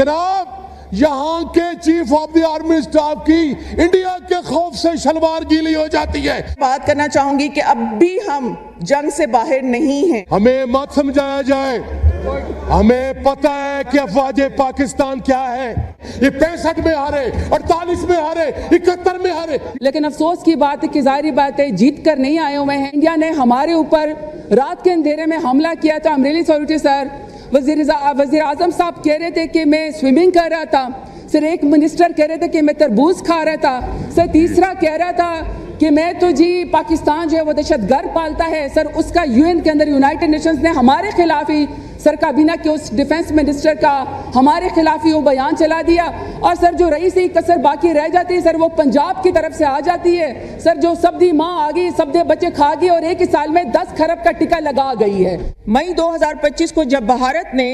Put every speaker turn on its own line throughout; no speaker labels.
जनाब, यहाँ के chief of the army staff की इंडिया के खौफ से शलवार गीली हो जाती है।
बात करना चाहूंगी कि अब भी हम जंग से बाहर नहीं हैं।
हमें मत समझाया जाए, हमें पता है कि अफवाज पाकिस्तान क्या है। ये 65 में हारे, 48 में हारे, 71 में हारे।
लेकिन अफसोस की बात है कि जाहिर बात है जीत कर नहीं आए हुए हैं। इंडिया ने हमारे ऊपर रात के अंधेरे में हमला किया था। I'm really sorry सर, वजीर आजम साहब कह रहे थे कि मैं स्विमिंग कर रहा था, सर एक मिनिस्टर कह रहे थे कि मैं तरबूज खा रहा था, सर तीसरा कह रहा था कि मैं तो जी पाकिस्तान जो है वो दहशतगर्द पालता है। सर उसका यूएन के अंदर यूनाइटेड नेशंस ने हमारे खिलाफ ही, सर काबीना के उस डिफेंस मिनिस्टर का हमारे खिलाफ ही वो बयान चला दिया। और सर जो रही सी कसर बाकी रह जाती है सर, वो पंजाब की तरफ से आ जाती है। सर जो सब्दी माँ आ गई, सब्दे बच्चे खा गई और एक ही साल में 10 खरब का टिका लगा गई है।
मई 2025 को जब भारत ने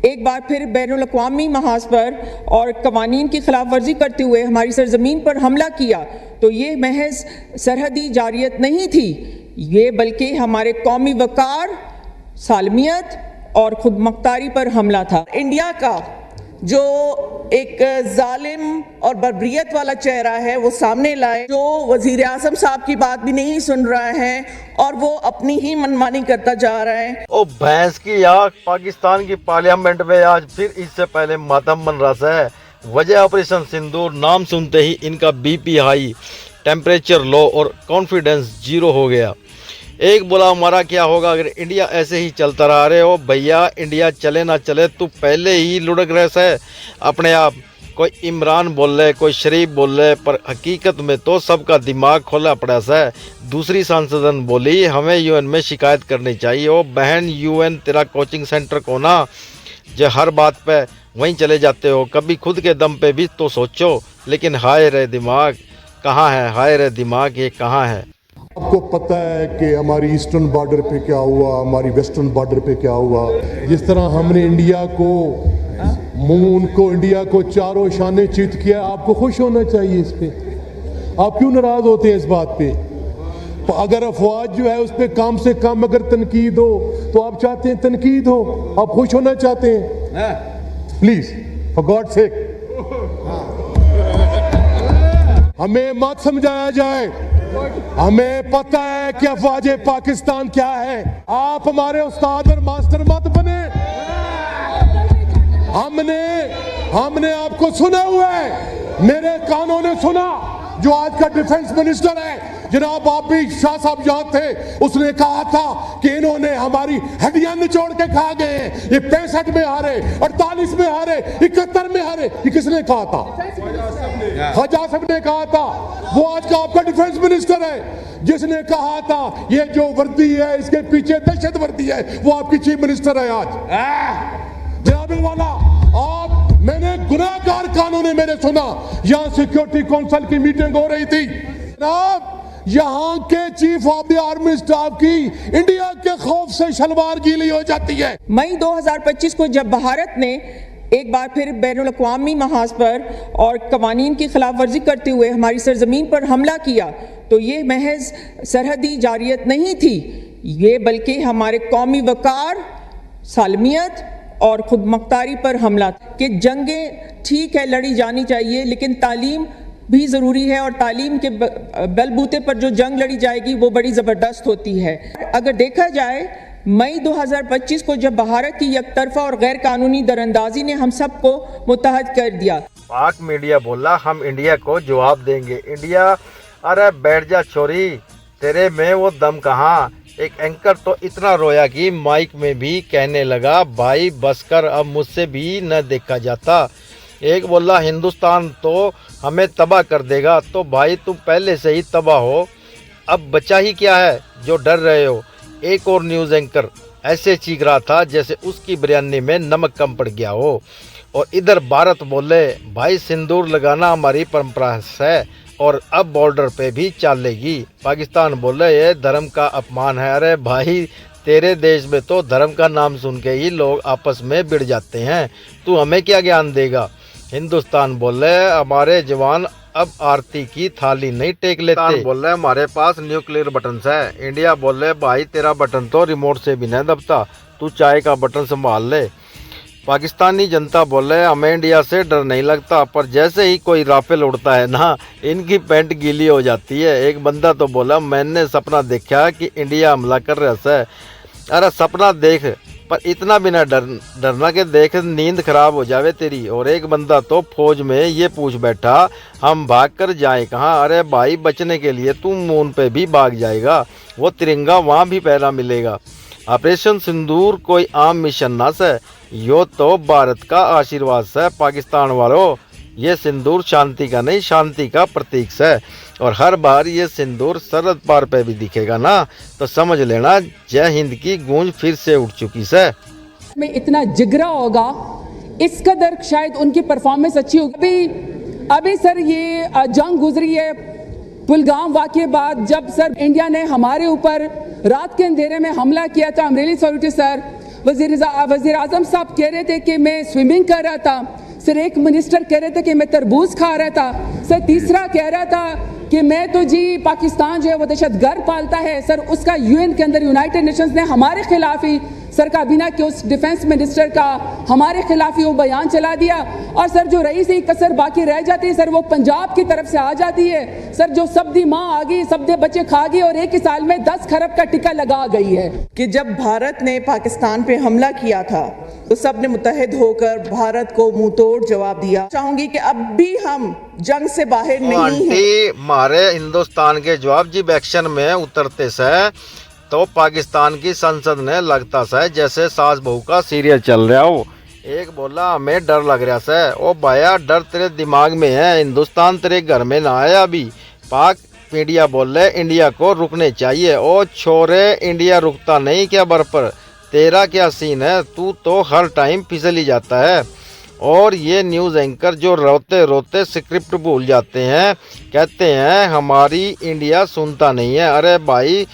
एक बार फिर बैनुल अक़वामी महाज पर और कवानीन की खिलाफ वर्जी करते हुए हमारी सरजमीन पर हमला किया, तो ये महज सरहदी जारियत नहीं थी, ये बल्कि हमारे कौमी वकार, सालमियत और खुदमुख्तारी पर हमला था। इंडिया का जो एक जालिम और बर्बरियत वाला चेहरा है वो सामने लाए, जो वजीर आज़म साहब की बात भी नहीं सुन रहा है और वो अपनी ही मनमानी करता जा रहा है।
ओ भैंस की आँख, पाकिस्तान की पार्लियामेंट में आज फिर इससे पहले मातम बन रहा है। वजह ऑपरेशन सिंदूर, नाम सुनते ही इनका बीपी हाई, टेम्परेचर लो और कॉन्फिडेंस जीरो हो गया। एक बोला हमारा क्या होगा अगर इंडिया ऐसे ही चलता रहा। रहे हो भैया, इंडिया चले ना चले तू पहले ही लुढ़क रहे है अपने आप। कोई इमरान बोल रहे, कोई शरीफ बोल रहे, पर हकीकत में तो सबका दिमाग खोला पड़ा है। दूसरी सांसदन बोली हमें यूएन में शिकायत करनी चाहिए। ओ बहन, यूएन तेरा कोचिंग सेंटर को ना, जो हर बात पे वहीं चले जाते हो, कभी खुद के दम पे भी तो सोचो। लेकिन हाय रे दिमाग कहाँ है, हाय रे दिमाग ये कहाँ है।
आपको पता है कि हमारी ईस्टर्न बॉर्डर पे क्या हुआ, हमारी वेस्टर्न बॉर्डर पे क्या हुआ। जिस तरह हमने इंडिया को चारों शाने चित किया, आपको खुश होना चाहिए इस पे। आप क्यों नाराज होते हैं इस बात पे? अगर अफवाज जो है उस पर कम से कम अगर तनकीद हो तो आप चाहते हैं तनकीद हो, आप खुश होना चाहते हैं। प्लीज फॉर गॉड सेक हमें मत समझाया जाए, हमें पता है कि अफवाज पाकिस्तान क्या है। आप हमारे उस्ताद और मास्टर मत बने। हमने आपको सुना हुआ है, मेरे कानों ने सुना। जो आज का डिफेंस मिनिस्टर है जनाब, आप भी शाह साहब यहाँ थे, उसने कहा था कि इन्होंने हमारी हड्डियां निचोड़ के खा गए हैं। ये 65 में हारे, 48 में हारे, 71 में हारे। ये किसने कहा था? ख्वाजा साहब ने कहा था। वो आज का आपका डिफेंस मिनिस्टर है जिसने कहा था ये जो वर्दी है इसके पीछे दहशत वर्दी है, वो आपकी चीफ मिनिस्टर है आज। जनाब वाला मैंने गुनाहगार कानून ने मैंने सुना, यहाँ सिक्योरिटी काउंसिल की मीटिंग हो रही थी जनाब, यहाँ के chief of the army staff की इंडिया के खौफ से शलवार गीली हो जाती है।
मई 2025 को जब भारत ने एक बार फिर बैनुल अक़वामी महाज पर और कवानीन की खिलाफ वर्जी करते हुए हमारी सरजमीन पर हमला किया, तो ये महज सरहदी जारियत नहीं थी, ये बल्कि हमारे कौमी वकार, सालमियत और खुदमुख्तारी पर हमला। कि जंगें ठीक है लड़ी जानी चाहिए, लेकिन तालीम भी ज़रूरी है और तालीम के बलबूते पर जो जंग लड़ी जाएगी वो बड़ी ज़बरदस्त होती है। अगर देखा जाए मई 2025 को जब भारत की एकतरफा और गैर कानूनी दरअंदाजी ने हम सबको मुत्तहद कर दिया।
पाक मीडिया बोला हम इंडिया को जवाब देंगे। इंडिया, अरे बैठ जा छोरी, तेरे में वो दम कहाँ। एक एंकर तो इतना रोया कि माइक में भी कहने लगा भाई बस कर, अब मुझसे भी न देखा जाता। एक बोला हिंदुस्तान तो हमें तबाह कर देगा, तो भाई तुम पहले से ही तबाह हो, अब बचा ही क्या है जो डर रहे हो। एक और न्यूज़ एंकर ऐसे चीख रहा था जैसे उसकी बिरयानी में नमक कम पड़ गया हो। और इधर भारत बोले भाई सिंदूर लगाना हमारी परंपरा है और अब बॉर्डर पे भी चलेगी। पाकिस्तान बोले ये धर्म का अपमान है। अरे भाई तेरे देश में तो धर्म का नाम सुन के ही लोग आपस में भिड़ जाते हैं, तू हमें क्या ज्ञान देगा। हिंदुस्तान बोले हमारे जवान अब आरती की थाली नहीं टेक लेते। बोले हमारे पास न्यूक्लियर बटन है। इंडिया बोले भाई तेरा बटन तो रिमोट से भी नहीं दबता, तू चाय का बटन संभाल ले। पाकिस्तानी जनता बोले हमें इंडिया से डर नहीं लगता, पर जैसे ही कोई राफेल उड़ता है ना, इनकी पैंट गीली हो जाती है। एक बंदा तो बोला मैंने सपना देखा कि इंडिया हमला कर रहा है। अरे सपना देख, पर इतना भी ना डरना के देख नींद खराब हो जावे तेरी। और एक बंदा तो फौज में ये पूछ बैठा हम भाग कर जाए कहाँ। अरे भाई बचने के लिए तू मून पे भी भाग जाएगा, वो तिरंगा वहाँ भी पहला मिलेगा। ऑपरेशन सिंदूर कोई आम मिशन ना से, यो तो भारत का आशीर्वाद है पाकिस्तान वालों। ये सिंदूर शांति का नहीं, शांति का प्रतीक है। और हर बार ये सिंदूर सरहद पार पे भी दिखेगा ना, तो समझ लेना जय हिंद की गूंज फिर से उठ चुकी है।
में इतना जिगरा होगा, इस कदर शायद उनकी परफॉर्मेंस अच्छी होगी। अभी सर ये जंग गुजरी है पुलगाम वाक़े बाद, जब सर इंडिया ने हमारे ऊपर रात के अंधेरे में हमला किया था। अमरेली सॉरी सर, वज़ीर आज़म साहब कह रहे थे कि मैं स्विमिंग कर रहा था। सर एक मिनिस्टर कह रहे थे कि मैं तरबूज खा रहा था। सर तीसरा कह रहा था कि मैं तो जी पाकिस्तान जो है वो दहशतगर्द पालता है। सर उसका यूएन के अंदर यूनाइटेड नेशंस ने हमारे खिलाफ ही सर काबीना के उस डिफेंस मिनिस्टर का हमारे खिलाफ ही वो बयान चला दिया। और सर जो रही सी कसर बाकी रह जाती है सर, वो पंजाब की तरफ से आ जाती है। सर जो सबदी माँ आ गई, सबदे बच्चे खा गई और एक ही साल में 10 खरब का टिका लगा गई है।
कि जब भारत ने पाकिस्तान पे हमला किया था तो सब ने मुत्तहिद होकर भारत को मुंह तोड़ जवाब दिया। चाहूंगी कि अब भी हम जंग से बाहर नहीं हैं।
हमारे हिंदुस्तान के जवाब जब एक्शन में उतरते से तो पाकिस्तान की संसद ने लगता है जैसे सास बहू का सीरियल चल रहा हो। एक बोला हमें डर लग रहा है। ओ भाया डर तेरे दिमाग में है, हिंदुस्तान तेरे घर में ना आया अभी। पाक मीडिया बोल रहे इंडिया को रुकने चाहिए। ओ छोरे इंडिया रुकता नहीं क्या बर्फ पर, तेरा क्या सीन है, तू तो हर टाइम फिसल ही जाता है। और ये न्यूज़ एंकर जो रोते रोते स्क्रिप्ट भूल जाते हैं, कहते हैं हमारी इंडिया सुनता नहीं है। अरे भाई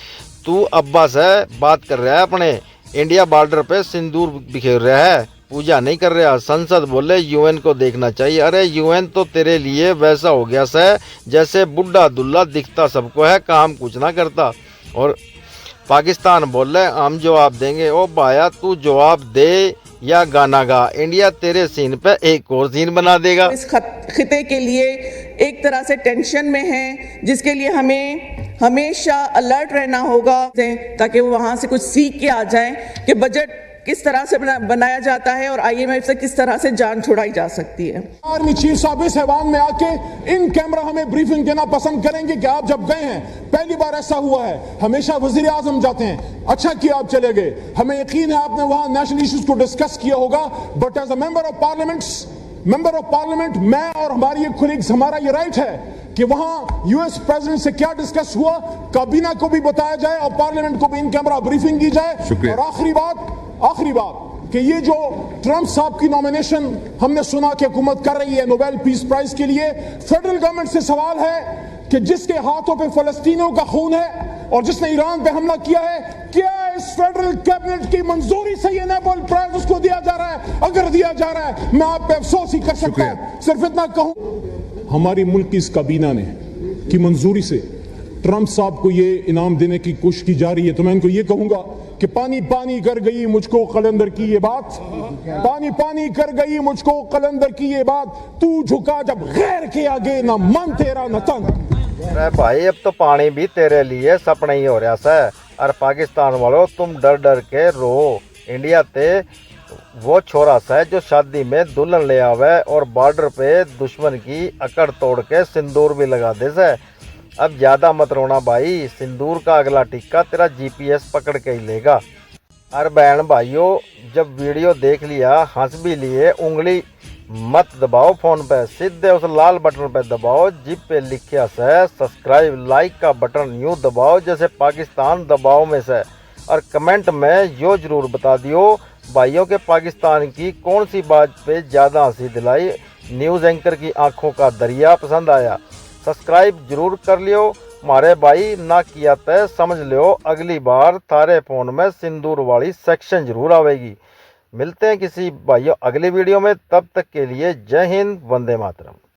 तू अब्बा से बात कर रहा है, अपने इंडिया बॉर्डर पे सिंदूर बिखेर रहा है, पूजा नहीं कर रहा। संसद बोले यूएन को देखना चाहिए। अरे यूएन तो तेरे लिए वैसा हो गया है जैसे बुढ़ा दुल्ला, दिखता सबको है काम कुछ ना करता। और पाकिस्तान बोले हम जवाब देंगे। ओ भाया तू जवाब दे या गाना गा, इंडिया तेरे सीन पे एक और सीन बना देगा।
इस खिते के लिए एक तरह से टेंशन में है, जिसके लिए हमें हमेशा अलर्ट रहना होगा ताकि वो वहाँ से कुछ सीख के आ जाएं कि बजट किस तरह से बनाया जाता है और आईएमएफ से किस तरह से जान छुड़ाई जा सकती है।
आर्मी चीफ साहब इस ऐवान में आके इन कैमरा हमें ब्रीफिंग देना पसंद करेंगे कि आप जब गए हैं, पहली बार ऐसा हुआ है, हमेशा वजीर आजम जाते हैं, अच्छा किया आप चले गए, हमें यकीन है आपने वहां नेशनल इश्यूज को डिस्कस किया होगा। But as a member of parliament मैं और हमारी कोलीग्स, हमारा ये राइट है कि वहां यूएस प्रेसिडेंट से क्या डिस्कस हुआ काबीना को भी बताया जाए और पार्लियामेंट को भी इन कैमरा ब्रीफिंग की जाए। और आखिरी बात कि ये जो ट्रंप साहब की नॉमिनेशन हमने सुना कि हुकूमत कर रही है नोबेल पीस प्राइज के लिए, फेडरल गवर्नमेंट से सवाल है कि जिसके हाथों पे फलस्तीनियों का खून है और जिसने ईरान पे हमला किया है, क्या इस फेडरल कैबिनेट की मंजूरी से ये नोबेल प्राइज उसको दिया जा रहा है? अगर दिया जा रहा है मैं आप पे अफसोस ही कर सकता हूं। सिर्फ इतना कहूं, हमारी मुल्क की इस काबीना ने की मंजूरी से ट्रंप साहब को ये इनाम देने की कोशिश की जा रही है, तो मैं इनको ये कहूंगा कि पानी पानी कर गई मुझको कलंदर की ये बात, पानी पानी कर गई मुझको कलंदर की ये बात, तू झुका जब गैर के आगे, ना मन तेरा न तन।
अरे भाई अब तो पानी भी तेरे लिए सपना ही हो रहा है। और पाकिस्तान वालों तुम डर डर के रो, इंडिया ते वो छोरा सा जो शादी में दुल्हन ले आवे और बॉर्डर पे दुश्मन की अकड़ तोड़ के सिंदूर भी लगा दे से। अब ज़्यादा मत रोना भाई, सिंदूर का अगला टिक्का तेरा जीपीएस पकड़ के ही लेगा। और बहन भाइयों जब वीडियो देख लिया, हंस भी लिए, उंगली मत दबाओ फोन पे, सीधे उस लाल बटन पे दबाओ जिप पे लिखा से सब्सक्राइब, लाइक का बटन यूँ दबाओ जैसे पाकिस्तान दबाव में से। और कमेंट में यो जरूर बता दियो भाइयों के पाकिस्तान की कौन सी बात पे ज़्यादा हंसी दिलाई, न्यूज़ एंकर की आंखों का दरिया पसंद आया। सब्सक्राइब जरूर कर लियो मारे भाई, ना किया तय समझ लियो अगली बार थारे फ़ोन में सिंदूर वाली सेक्शन जरूर आवेगी। मिलते हैं किसी भाइयों अगली वीडियो में, तब तक के लिए जय हिंद, वंदे मातरम।